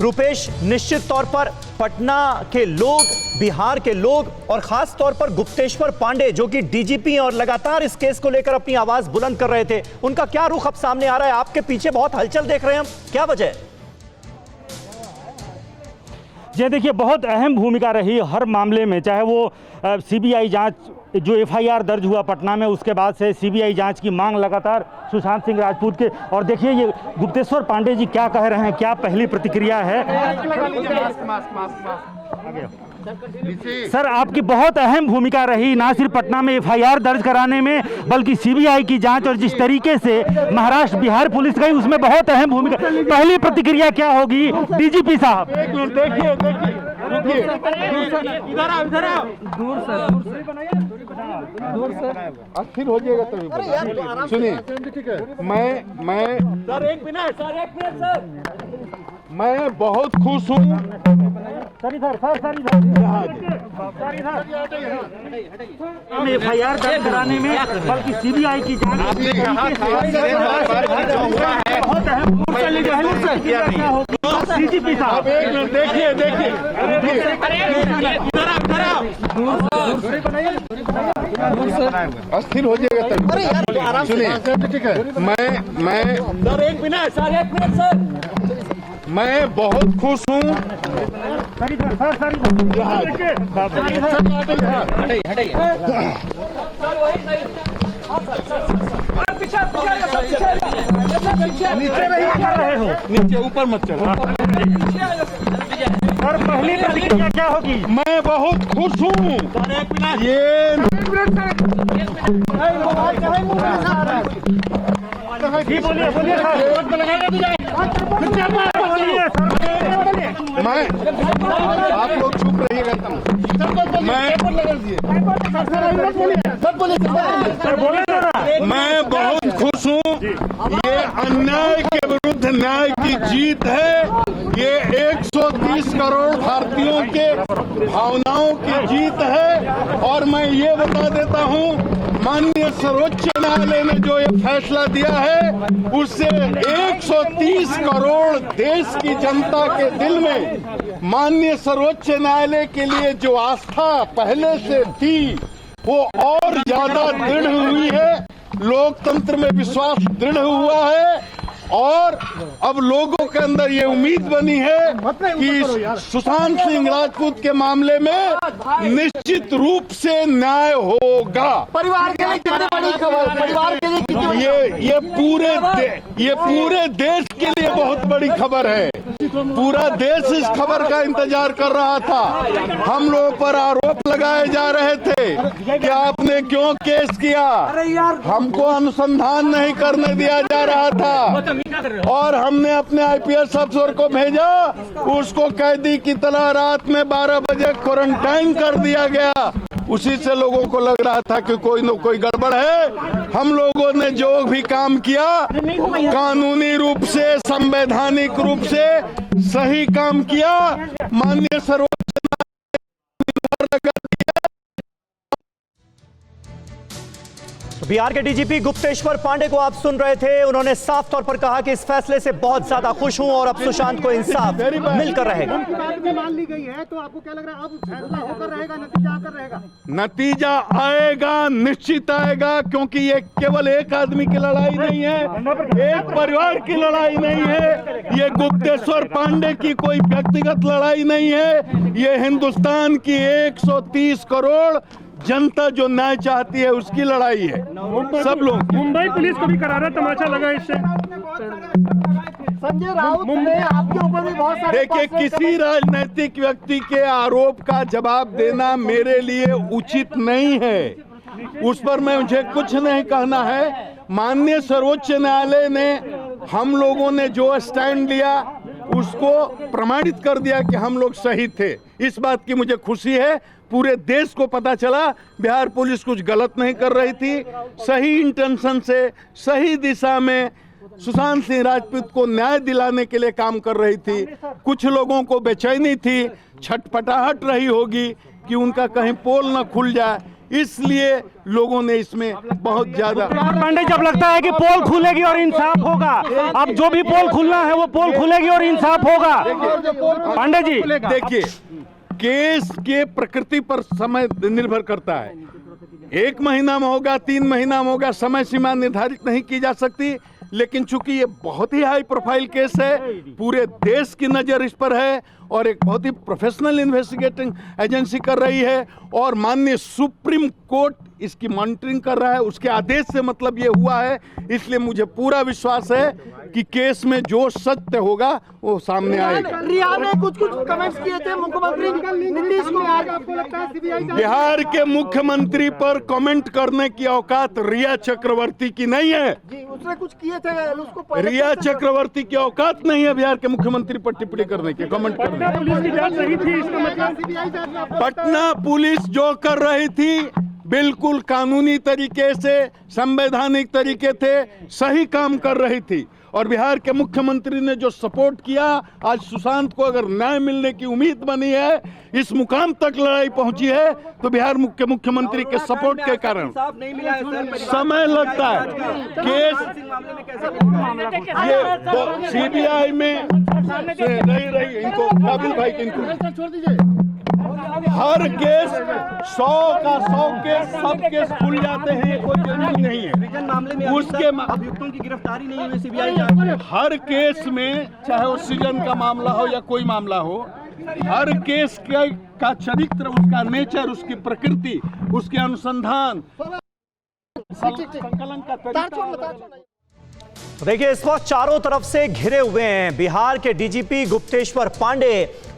रुपेश, निश्चित तौर पर पटना के लोग, बिहार के लोग और खास तौर पर गुप्तेश्वर पांडे जो कि डीजीपी और लगातार इस केस को लेकर अपनी आवाज बुलंद कर रहे थे, उनका क्या रुख अब सामने आ रहा है? आपके पीछे बहुत हलचल देख रहे हैं हम, क्या वजह है? जी देखिए, बहुत अहम भूमिका रही हर मामले में, चाहे वो सीबीआई जांच, जो एफआईआर दर्ज हुआ पटना में, उसके बाद से सीबीआई जांच की मांग लगातार सुशांत सिंह राजपूत के। और देखिए ये गुप्तेश्वर पांडे जी क्या कह रहे हैं, क्या पहली प्रतिक्रिया है। सर, आपकी बहुत अहम भूमिका रही ना सिर्फ पटना में एफआईआर दर्ज कराने में, बल्कि सीबीआई की जांच और जिस तरीके से महाराष्ट्र बिहार पुलिस गई उसमें बहुत अहम भूमिका। पहली प्रतिक्रिया क्या होगी डीजीपी साहब? एक मिनट, देखिए दूर से अस्थिर हो जाएगा तभी। सुनिए, मैं बहुत खुश हूँ। एफआईआर दर्ज कराने में, बल्कि सीबीआई की जांच डीजीपी साहब। एक मिनट, देखिए अस्थिर हो जाएगा तभी। सुनिए, मैं बहुत खुश हूँ। नीचे ऊपर मत चलो। और पहली प्रतिक्रिया क्या होगी? मैं बहुत खुश हूँ। ये बोलिए मैं, आप लोग चुप रहिएगा। मैं बहुत खुश हूँ। ये अन्याय के विरुद्ध न्याय की जीत है। ये 130 करोड़ भारतीयों के भावनाओं की जीत है। और मैं ये बता देता हूँ, माननीय सर्वोच्च न्यायालय ने जो ये फैसला दिया है, उससे 130 करोड़ देश की जनता के दिल में माननीय सर्वोच्च न्यायालय के लिए जो आस्था पहले से थी, वो और ज्यादा दृढ़ हुई है। लोकतंत्र में विश्वास दृढ़ हुआ है और अब लोगों के अंदर ये उम्मीद बनी है कि सुशांत सिंह राजपूत के मामले में निश्चित रूप से न्याय होगा। परिवार के लिए कितनी बड़ी खबर, परिवार के लिए कितनी ये पूरे देश के लिए बहुत बड़ी खबर है। पूरा देश इस खबर का इंतजार कर रहा था। हम लोगों पर आरोप लगाए जा रहे थे कि आपने क्यों केस किया, हमको अनुसंधान नहीं करने दिया जा रहा था और हमने अपने आईपीएस अफसर को भेजा, उसको कैदी की तरह रात में 12 बजे क्वारंटाइन कर दिया गया। उसी से लोगों को लग रहा था कि कोई न कोई गड़बड़ है। हम लोगों ने जो भी काम किया, कानूनी रूप से, संवैधानिक रूप से सही काम किया। माननीय सर्वोच्च बिहार के डीजीपी गुप्तेश्वर पांडे को आप सुन रहे थे। उन्होंने साफ तौर पर कहा कि इस फैसले से बहुत ज्यादा खुश हूं और अब सुशांत को इंसाफ मिलकर रहेगा। मान ली गई है, तो आपको क्या लग रहा है, अब फैसला होकर रहेगा, नतीजा आकर रहेगा? नतीजा आएगा, निश्चित आएगा, क्योंकि ये केवल एक आदमी की लड़ाई नहीं है, एक परिवार की लड़ाई नहीं है, ये गुप्तेश्वर पांडे की कोई व्यक्तिगत लड़ाई नहीं है। ये हिंदुस्तान की 130 करोड़ जनता जो न्याय चाहती है उसकी लड़ाई है। सब लोग। मुंबई पुलिस को भी करारा तमाचा लगा इससे। संजय राउत ने आपके ऊपर भी बहुत सारे, देखिए, किसी राजनीतिक व्यक्ति के आरोप का जवाब देना मेरे लिए उचित नहीं है, उस पर मुझे कुछ नहीं कहना है। माननीय सर्वोच्च न्यायालय ने हम लोगों ने जो स्टैंड लिया उसको प्रमाणित कर दिया कि हम लोग सही थे। इस बात की मुझे खुशी है। पूरे देश को पता चला बिहार पुलिस कुछ गलत नहीं कर रही थी, सही इंटेंशन से, सही दिशा में सुशांत सिंह राजपूत को न्याय दिलाने के लिए काम कर रही थी। कुछ लोगों को बेचैनी थी, छटपटाहट रही होगी कि उनका कहीं पोल न खुल जाए। इसलिए लोगों ने इसमें बहुत ज्यादा। पांडे, जब लगता है कि पोल खुलेगी और इंसाफ होगा, अब जो भी पोल खुलना है वो पोल खुलेगी और इंसाफ होगा। पांडे जी देखिए, केस के प्रकृति पर समय निर्भर करता है। 1 महीना में होगा, 3 महीना में होगा, समय सीमा निर्धारित नहीं की जा सकती। लेकिन चूंकि ये बहुत ही हाई प्रोफाइल केस है, पूरे देश की नजर इस पर है और एक बहुत ही प्रोफेशनल इन्वेस्टिगेटिंग एजेंसी कर रही है और माननीय सुप्रीम कोर्ट इसकी मॉनिटरिंग कर रहा है। उसके आदेश से मतलब ये हुआ है, इसलिए मुझे पूरा विश्वास है कि केस में जो सत्य होगा वो सामने आएगा। रिया ने कुछ कमेंट्स किए थे मुख्यमंत्री नीतीश कुमार, आपको लगता है सीबीआई बिहार के मुख्यमंत्री पर कमेंट करने की औकात रिया चक्रवर्ती की नहीं है। जी, उसने कुछ किए थे, उसको रिया चक्रवर्ती की औकात नहीं है बिहार के मुख्यमंत्री पर टिप्पणी करने की, कमेंट करने की। पुलिस की जांच रही थी, इसका मतलब सीबीआई जांच में पटना पुलिस जो कर रही थी बिल्कुल कानूनी तरीके से, संवैधानिक तरीके थे, सही काम कर रही थी। और बिहार के मुख्यमंत्री ने जो सपोर्ट किया, आज सुशांत को अगर न्याय मिलने की उम्मीद बनी है, इस मुकाम तक लड़ाई पहुंची है, तो बिहार मुख्यमंत्री के सपोर्ट के कारण। समय लगता है केस, ये तो सीबीआई में से नहीं रही। इनको काबिल भाई के इनको छोड़ दीजिए। हर केस 100 का 100 केस, सब केस खुल जाते हैं, कोई जरूरी नहीं है। मामले में उसके अभियुक्तों की गिरफ्तारी नहीं हुई सीबीआई जांच। हर केस में, चाहे वो सृजन का मामला हो या कोई मामला हो, हर केस का चरित्र, उसका नेचर, उसकी प्रकृति, उसके अनुसंधान, संकलन का तरीका। देखिए, इस वक्त चारों तरफ से घिरे हुए हैं बिहार के डीजीपी गुप्तेश्वर पांडे।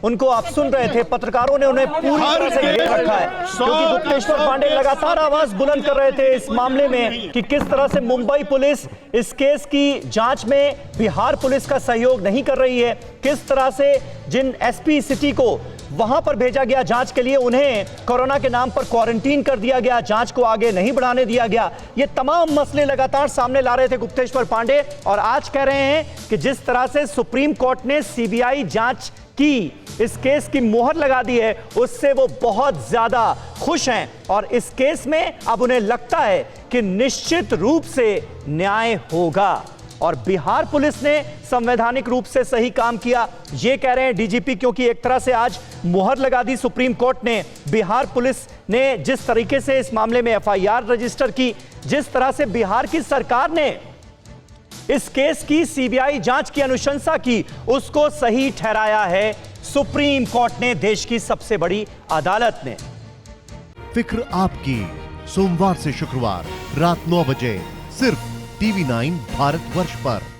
उनको आप सुन रहे थे, पत्रकारों ने उन्हें पूरी तरह से घेर रखा है, क्योंकि गुप्तेश्वर पांडे लगातार आवाज बुलंद कर रहे थे इस मामले में कि किस तरह से मुंबई पुलिस इस केस की जांच में बिहार पुलिस का सहयोग नहीं कर रही है, किस तरह से जिन एसपी सिटी को वहां पर भेजा गया जांच के लिए, उन्हें कोरोना के नाम पर क्वारंटीन कर दिया गया, जांच को आगे नहीं बढ़ाने दिया गया। ये तमाम मसले लगातार सामने ला रहे थे गुप्तेश्वर पांडे, और आज कह रहे हैं कि जिस तरह से सुप्रीम कोर्ट ने सीबीआई जांच की, इस केस की मोहर लगा दी है, उससे वो बहुत ज्यादा खुश हैं और इस केस में अब उन्हें लगता है कि निश्चित रूप से न्याय होगा और बिहार पुलिस ने संवैधानिक रूप से सही काम किया, ये कह रहे हैं डीजीपी। क्योंकि एक तरह से आज मोहर लगा दी सुप्रीम कोर्ट ने। बिहार पुलिस ने जिस तरीके से इस मामले में एफआईआर रजिस्टर की, जिस तरह से बिहार की सरकार ने इस केस की सीबीआई जांच की अनुशंसा की, उसको सही ठहराया है सुप्रीम कोर्ट ने, देश की सबसे बड़ी अदालत ने। फिक्र आपकी, सोमवार से शुक्रवार रात 9 बजे सिर्फ TV9 भारतवर्ष पर।